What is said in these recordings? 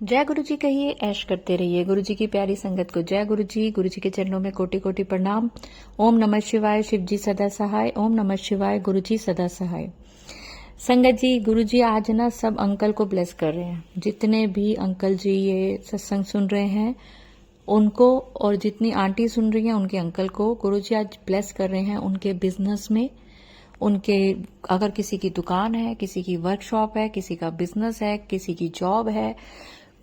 जय गुरु जी कहिए, ऐश करते रहिए। गुरु जी की प्यारी संगत को जय गुरु जी। गुरु जी के चरणों में कोटि कोटि प्रणाम। ओम नमः शिवाय, शिव जी सदा सहाय। ओम नमः शिवाय, गुरु जी सदा सहाय। संगत जी, गुरु जी आज ना सब अंकल को ब्लेस कर रहे हैं। जितने भी अंकल जी ये सत्संग सुन रहे हैं उनको, और जितनी आंटी सुन रही हैं उनके अंकल को गुरु जी आज ब्लेस कर रहे हैं। उनके बिजनेस में, उनके अगर किसी की दुकान है, किसी की वर्कशॉप है, किसी का बिजनेस है, किसी की जॉब है,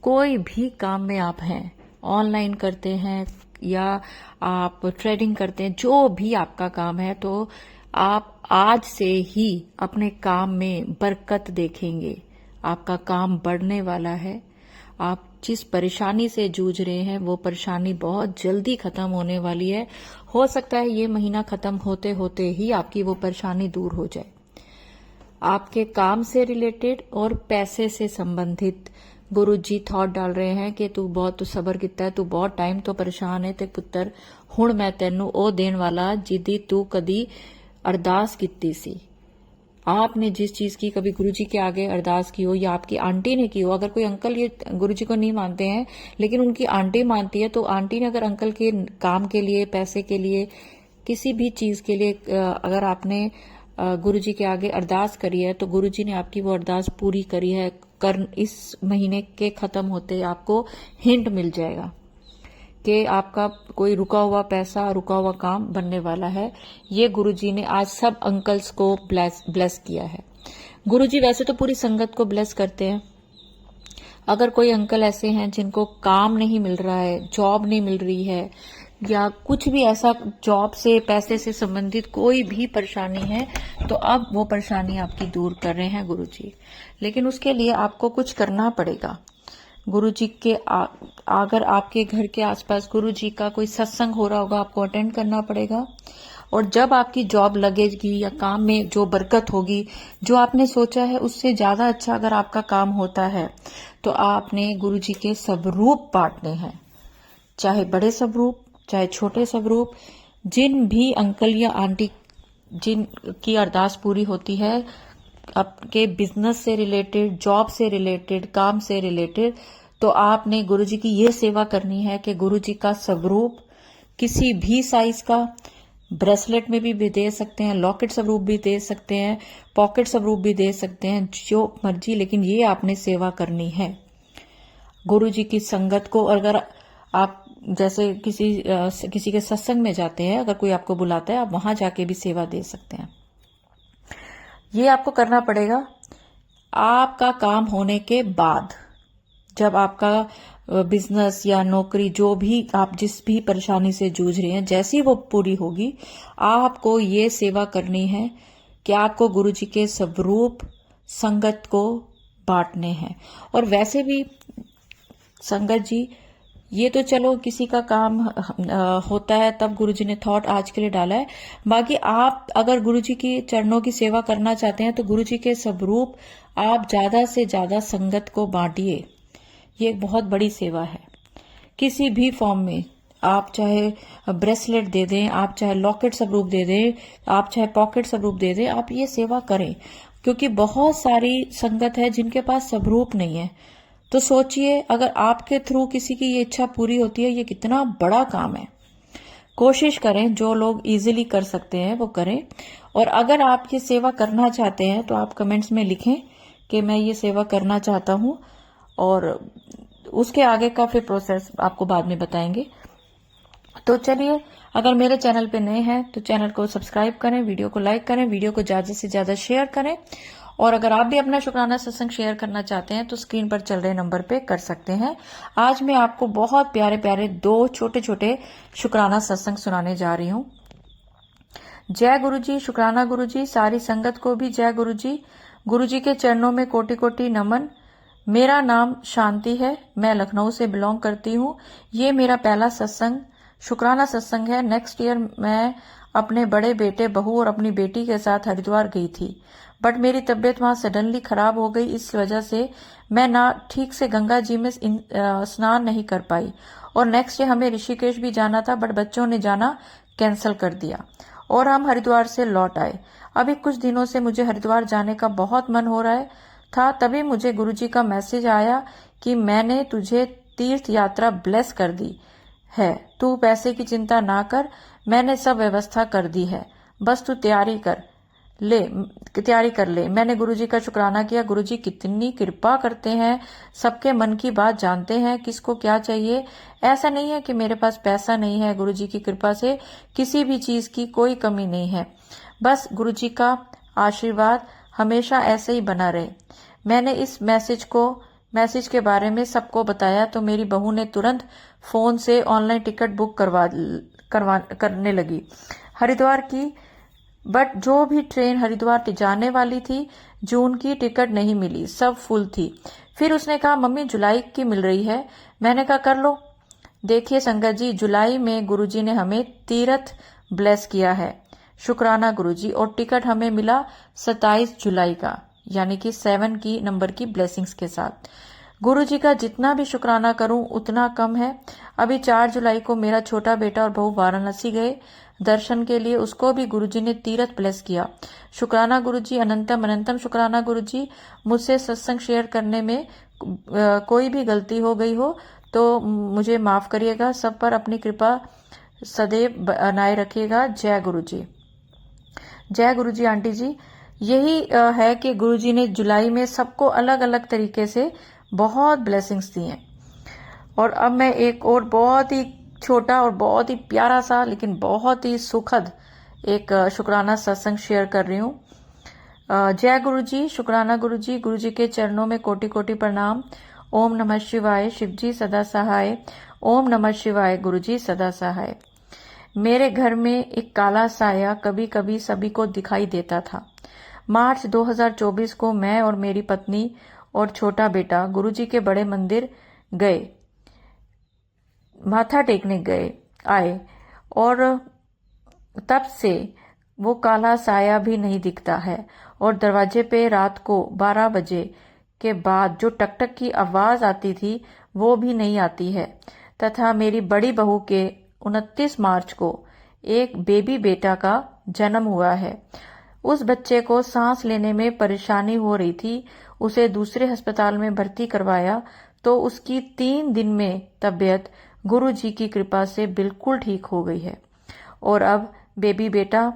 कोई भी काम में आप हैं, ऑनलाइन करते हैं या आप ट्रेडिंग करते हैं, जो भी आपका काम है, तो आप आज से ही अपने काम में बरकत देखेंगे। आपका काम बढ़ने वाला है। आप जिस परेशानी से जूझ रहे हैं वो परेशानी बहुत जल्दी खत्म होने वाली है। हो सकता है ये महीना खत्म होते होते ही आपकी वो परेशानी दूर हो जाए। आपके काम से रिलेटेड और पैसे से संबंधित गुरु जी थॉट डाल रहे हैं कि तू बहुत सबर किता है, तू बहुत टाइम तो परेशान है, ते पुत्र हुण मैं तेनू ओ देन वाला जिदी तू कदी अरदास कीती सी। आपने जिस चीज की कभी गुरु जी के आगे अरदास की हो या आपकी आंटी ने की हो, अगर कोई अंकल ये गुरु जी को नहीं मानते हैं लेकिन उनकी आंटी मानती है, तो आंटी ने अगर अंकल के काम के लिए, पैसे के लिए, किसी भी चीज के लिए अगर आपने गुरु जी के आगे अरदास करी है तो गुरु जी ने आपकी वो अरदास पूरी करी है। इस महीने के खत्म होते आपको हिंट मिल जाएगा कि आपका कोई रुका हुआ पैसा, रुका हुआ काम बनने वाला है। ये गुरुजी ने आज सब अंकल्स को ब्लेस किया है। गुरुजी वैसे तो पूरी संगत को ब्लेस करते हैं। अगर कोई अंकल ऐसे हैं जिनको काम नहीं मिल रहा है, जॉब नहीं मिल रही है, या कुछ भी ऐसा जॉब से, पैसे से संबंधित कोई भी परेशानी है, तो अब वो परेशानी आपकी दूर कर रहे हैं गुरुजी। लेकिन उसके लिए आपको कुछ करना पड़ेगा। गुरु जी के अगर आपके घर के आसपास गुरु जी का कोई सत्संग हो रहा होगा, आपको अटेंड करना पड़ेगा। और जब आपकी जॉब लगेगी या काम में जो बरकत होगी, जो आपने सोचा है उससे ज्यादा अच्छा अगर आपका काम होता है, तो आपने गुरु जी के स्वरूप बांटने हैं। चाहे बड़े स्वरूप, चाहे छोटे स्वरूप। जिन भी अंकल या आंटी जिनकी अरदास पूरी होती है, आपके बिजनेस से रिलेटेड, जॉब से रिलेटेड, काम से रिलेटेड, तो आपने गुरुजी की ये सेवा करनी है कि गुरुजी का स्वरूप किसी भी साइज का, ब्रेसलेट में भी दे सकते हैं, लॉकेट स्वरूप भी दे सकते हैं, पॉकेट स्वरूप भी दे सकते हैं, जो मर्जी, लेकिन ये आपने सेवा करनी है गुरुजी की संगत को। अगर आप जैसे किसी के सत्संग में जाते हैं, अगर कोई आपको बुलाता है, आप वहां जाके भी सेवा दे सकते हैं। ये आपको करना पड़ेगा आपका काम होने के बाद। जब आपका बिजनेस या नौकरी, जो भी आप जिस भी परेशानी से जूझ रहे हैं, जैसी वो पूरी होगी, आपको ये सेवा करनी है कि आपको गुरु जी के स्वरूप संगत को बांटने हैं। और वैसे भी संगत जी, ये तो चलो किसी का काम होता है तब गुरुजी ने थॉट आज के लिए डाला है। बाकी आप अगर गुरुजी की चरणों की सेवा करना चाहते हैं तो गुरुजी के स्वरूप आप ज्यादा से ज्यादा संगत को बांटिए। ये एक बहुत बड़ी सेवा है। किसी भी फॉर्म में, आप चाहे ब्रेसलेट दे दें, आप चाहे लॉकेट स्वरूप दे दें, आप चाहे पॉकेट स्वरूप दे दें, आप ये सेवा करें। क्योंकि बहुत सारी संगत है जिनके पास स्वरूप नहीं है। तो सोचिए, अगर आपके थ्रू किसी की ये इच्छा पूरी होती है, ये कितना बड़ा काम है। कोशिश करें, जो लोग इजीली कर सकते हैं वो करें। और अगर आप ये सेवा करना चाहते हैं तो आप कमेंट्स में लिखें कि मैं ये सेवा करना चाहता हूं, और उसके आगे का फिर प्रोसेस आपको बाद में बताएंगे। तो चलिए, अगर मेरे चैनल पे नए हैं तो चैनल को सब्सक्राइब करें, वीडियो को लाइक करें, वीडियो को ज्यादा से ज्यादा शेयर करें। और अगर आप भी अपना शुक्राना सत्संग शेयर करना चाहते हैं तो स्क्रीन पर चल रहे नंबर पे कर सकते हैं। आज मैं आपको बहुत प्यारे प्यारे 2 छोटे छोटे शुक्राना सत्संग सुनाने जा रही हूँ। जय गुरु जी, शुक्राना गुरु जी, सारी संगत को भी जय गुरु जी। गुरु जी के चरणों में कोटि कोटि नमन। मेरा नाम शांति है, मैं लखनऊ से बिलोंग करती हूँ। ये मेरा पहला सत्संग शुक्राना सत्संग है। नेक्स्ट ईयर मैं अपने बड़े बेटे, बहू और अपनी बेटी के साथ हरिद्वार गई थी, बट मेरी तबीयत वहां सडनली खराब हो गई। इस वजह से मैं ना ठीक से गंगा जी में स्नान नहीं कर पाई। और नेक्स्ट डे हमें ऋषिकेश भी जाना था, बट बच्चों ने जाना कैंसिल कर दिया और हम हरिद्वार से लौट आए। अभी कुछ दिनों से मुझे हरिद्वार जाने का बहुत मन हो रहा था। तभी मुझे गुरुजी का मैसेज आया कि मैंने तुझे तीर्थ यात्रा ब्लेस कर दी है। तू पैसे की चिंता ना कर, मैंने सब व्यवस्था कर दी है, बस तू तैयारी कर ले। मैंने गुरुजी का शुक्राना किया। गुरुजी कितनी कृपा करते हैं, सबके मन की बात जानते हैं, किसको क्या चाहिए। ऐसा नहीं है कि मेरे पास पैसा नहीं है, गुरुजी की कृपा से किसी भी चीज की कोई कमी नहीं है। बस गुरुजी का आशीर्वाद हमेशा ऐसे ही बना रहे। मैंने इस मैसेज के बारे में सबको बताया तो मेरी बहू ने तुरंत फोन से ऑनलाइन टिकट बुक करने लगी हरिद्वार की। बट जो भी ट्रेन हरिद्वार जाने वाली थी, जून की टिकट नहीं मिली, सब फुल थी। फिर उसने कहा मम्मी जुलाई की मिल रही है। मैंने कहा कर लो। देखिए संगत जी, जुलाई में गुरुजी ने हमें तीर्थ ब्लेस किया है, शुक्राना गुरुजी। और टिकट हमें मिला 27 जुलाई का, यानी कि 7 की नंबर की ब्लेसिंग्स के साथ। गुरुजी का जितना भी शुक्राना करूं उतना कम है। अभी 4 जुलाई को मेरा छोटा बेटा और बहू वाराणसी गए दर्शन के लिए, उसको भी गुरुजी ने तीर्थ ब्लेस किया। शुक्राना गुरुजी, अनंतम अनंतम शुक्राना गुरुजी। मुझसे सत्संग शेयर करने में कोई भी गलती हो गई हो तो मुझे माफ करिएगा। सब पर अपनी कृपा सदैव बनाए रखिएगा। जय गुरुजी। जय गुरुजी आंटी जी। यही है कि गुरुजी ने जुलाई में सबको अलग अलग तरीके से बहुत ब्लेसिंग्स दी हैं। और अब मैं एक और बहुत ही छोटा और बहुत ही प्यारा सा लेकिन बहुत ही सुखद एक शुक्राना सत्संग शेयर कर रही हूँ। जय गुरुजी, शुक्राना गुरुजी। गुरुजी के चरणों में कोटि कोटि प्रणाम। ओम नमः शिवाय, शिवजी सदा सहाय। ओम नमः शिवाय, गुरुजी सदा सहाय। मेरे घर में एक काला साया कभी कभी सभी को दिखाई देता था। मार्च 2024 को मैं और मेरी पत्नी और छोटा बेटा गुरुजी के बड़े मंदिर गए, माथा टेकने आए और तब से वो काला साया भी नहीं दिखता है। और दरवाजे पे रात को 12 बजे के बाद जो टकटक की आवाज आती थी वो भी नहीं आती है। तथा मेरी बड़ी बहू के 29 मार्च को एक बेबी बेटा का जन्म हुआ है। उस बच्चे को सांस लेने में परेशानी हो रही थी। उसे दूसरे अस्पताल में भर्ती करवाया तो उसकी 3 दिन में तबीयत गुरु जी की कृपा से बिल्कुल ठीक हो गई है। और अब बेबी बेटा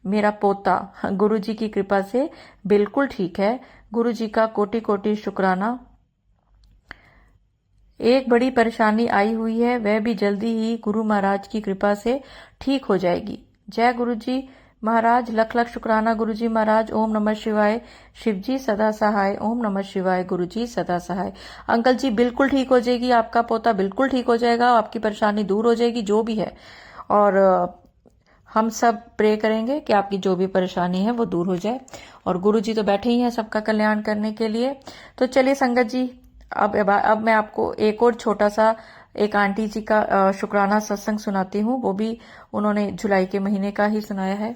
मेरा पोता गुरु जी की कृपा से बिल्कुल ठीक है। गुरु जी का कोटि कोटि शुक्राना। एक बड़ी परेशानी आई हुई है, वह भी जल्दी ही गुरु महाराज की कृपा से ठीक हो जाएगी। जय गुरु जी महाराज, लख लख शुक्राना गुरु जी महाराज। ओम नमः शिवाय, शिव जी सदा सहाय। ओम नमः शिवाय, गुरु जी सदा सहाय। अंकल जी बिल्कुल ठीक हो जाएगी, आपका पोता बिल्कुल ठीक हो जाएगा, आपकी परेशानी दूर हो जाएगी जो भी है। और हम सब प्रे करेंगे कि आपकी जो भी परेशानी है वो दूर हो जाए। और गुरु जी तो बैठे ही हैं सबका कल्याण करने के लिए। तो चलिए संगत जी, अब मैं आपको एक और छोटा सा एक आंटी जी का शुक्राना सत्संग सुनाती हूँ। वो भी उन्होंने जुलाई के महीने का ही सुनाया है।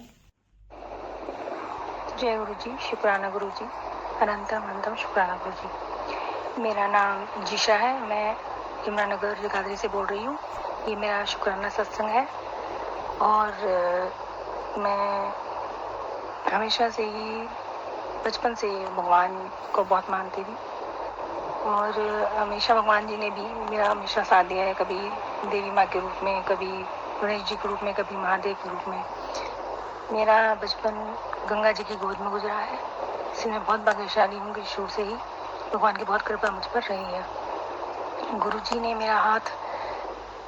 जय गुरु जी, शुक्राना गुरु जी, अनंतम अनंतम शुक्राना गुरु जी। मेरा नाम जीशा है, मैं यमुनानगर जगाधरी से बोल रही हूँ। ये मेरा शुक्राना सत्संग है। और मैं हमेशा से ही बचपन से भगवान को बहुत मानती थी और हमेशा भगवान जी ने भी मेरा हमेशा साथ दिया है, कभी देवी माँ के रूप में, कभी गणेश जी के रूप में, कभी महादेव के रूप में। मेरा बचपन गंगा जी की गोद में गुजरा है, इसलिए मैं बहुत भाग्यशाली हूँ कि शुरू से ही भगवान की बहुत कृपा मुझ पर रही है। गुरु जी ने मेरा हाथ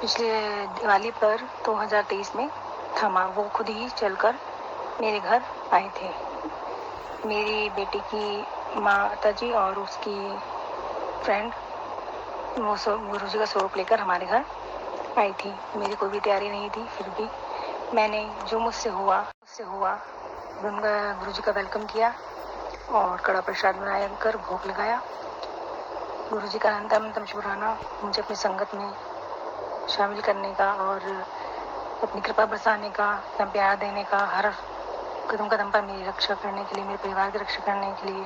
पिछले दिवाली पर 2023 में थमा। वो खुद ही चलकर मेरे घर आए थे। मेरी बेटी की माता जी और उसकी फ्रेंड वो गुरु जी का स्वरूप लेकर हमारे घर आई थी। मेरी कोई भी तैयारी नहीं थी, फिर भी मैंने जो मुझसे हुआ गुरु जी का वेलकम किया और कड़ा प्रसाद बनाया कर भोग लगाया। गुरु जी का अनंतम शुक्राना मुझे अपनी संगत में शामिल करने का और अपनी कृपा बरसाने का, प्यार देने का, हर कदम कदम पर मेरी रक्षा करने के लिए, मेरे परिवार की रक्षा करने के लिए।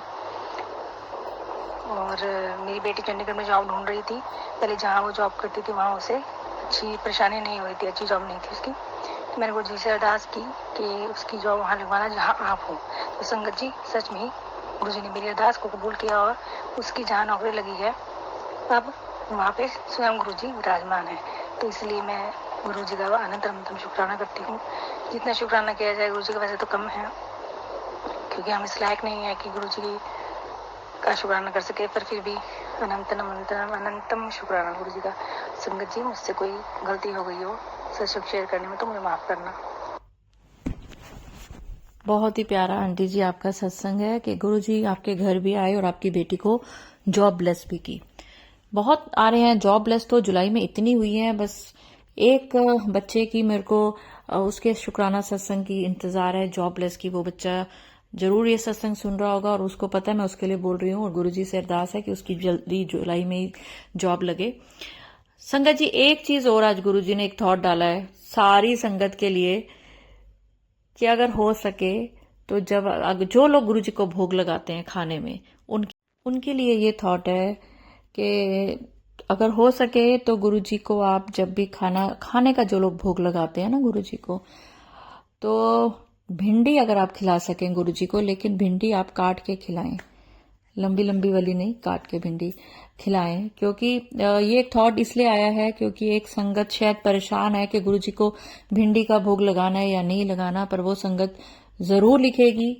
और मेरी बेटी चंडीगढ़ में जॉब ढूंढ रही थी। पहले जहाँ वो जॉब करती थी वहाँ उसे अच्छी परेशानी नहीं हो रही थी, अच्छी जॉब नहीं थी उसकी। तो मैंने गुरु जी से अरदास की कि उसकी जॉब वहाँ लगवाना जहाँ आप हो। तो संगत जी, सच में ही गुरु जी ने मेरी अरदास को कबूल किया और उसकी जहाँ नौकरी लगी है अब वहाँ पे स्वयं गुरु जी विराजमान है, तो इसलिए मैं गुरु जी का अनंत अनंतम शुक्राना करती हूँ। जितना शुक्राना किया जाए गुरु जी का वैसे तो कम है, क्योंकि हम इस लायक नहीं है कि गुरु जी का शुक्राना कर सके, पर फिर भी अनंतम शुक्राना गुरु जी का। संगत जी, मुझसे कोई गलती हो गई हो सत्संग शेयर करने में तो मुझे माफ करना। बहुत ही प्यारा आंटी जी आपका सत्संग है कि गुरु जी आपके घर भी आए और आपकी बेटी को जॉब ब्लेस भी की। बहुत आ रहे हैं जॉब ब्लेस, तो जुलाई में इतनी हुई है। बस एक बच्चे की मेरे को उसके शुक्राना सत्संग की इंतजार है, जॉब ब्लेस की। वो बच्चा जरूर ये सत्संग सुन रहा होगा और उसको पता है मैं उसके लिए बोल रही हूँ, और गुरुजी से अरदास है कि उसकी जल्दी जुलाई में ही जॉब लगे। संगत जी, एक चीज और आज गुरुजी ने एक थॉट डाला है सारी संगत के लिए कि अगर हो सके तो जो लोग गुरुजी को भोग लगाते हैं खाने में, उनके लिए ये थॉट है कि अगर हो सके तो गुरुजी को आप जब भी खाने का जो लोग भोग लगाते हैं ना गुरुजी को, तो भिंडी अगर आप खिला सकें गुरुजी को, लेकिन भिंडी आप काट के खिलाएं, लंबी लंबी वाली नहीं, काट के भिंडी खिलाएं। क्योंकि ये एक थॉट इसलिए आया है क्योंकि एक संगत शायद परेशान है कि गुरुजी को भिंडी का भोग लगाना है या नहीं लगाना, पर वो संगत जरूर लिखेगी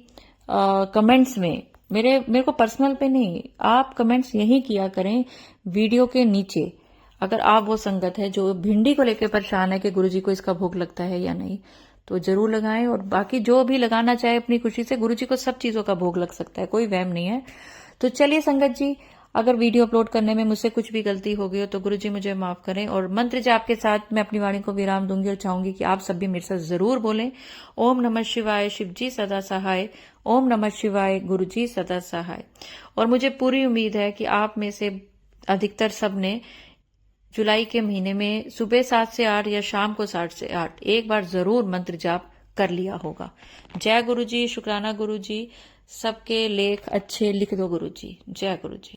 कमेंट्स में। मेरे को पर्सनल पे नहीं, आप कमेंट्स यही किया करें वीडियो के नीचे। अगर आप वो संगत है जो भिंडी को लेकर परेशान है कि गुरुजी को इसका भोग लगता है या नहीं, तो जरूर लगाएं। और बाकी जो भी लगाना चाहे अपनी खुशी से, गुरुजी को सब चीजों का भोग लग सकता है, कोई वहम नहीं है। तो चलिए संगत जी, अगर वीडियो अपलोड करने में मुझसे कुछ भी गलती हो गई हो तो गुरुजी मुझे माफ करें। और मंत्र जाप के साथ मैं अपनी वाणी को विराम दूंगी और चाहूंगी कि आप सब भी मेरे साथ जरूर बोलें, ओम नमः शिवाय, शिवजी सदा सहाय। ओम नमः शिवाय, गुरुजी सदा सहाय। और मुझे पूरी उम्मीद है कि आप में से अधिकतर सब ने जुलाई के महीने में सुबह 7 से 8 या शाम को 7 से 8 एक बार जरूर मंत्र जाप कर लिया होगा। जय गुरुजी, शुक्राना गुरुजी, सबके लेख अच्छे लिख दो गुरुजी। जय गुरुजी।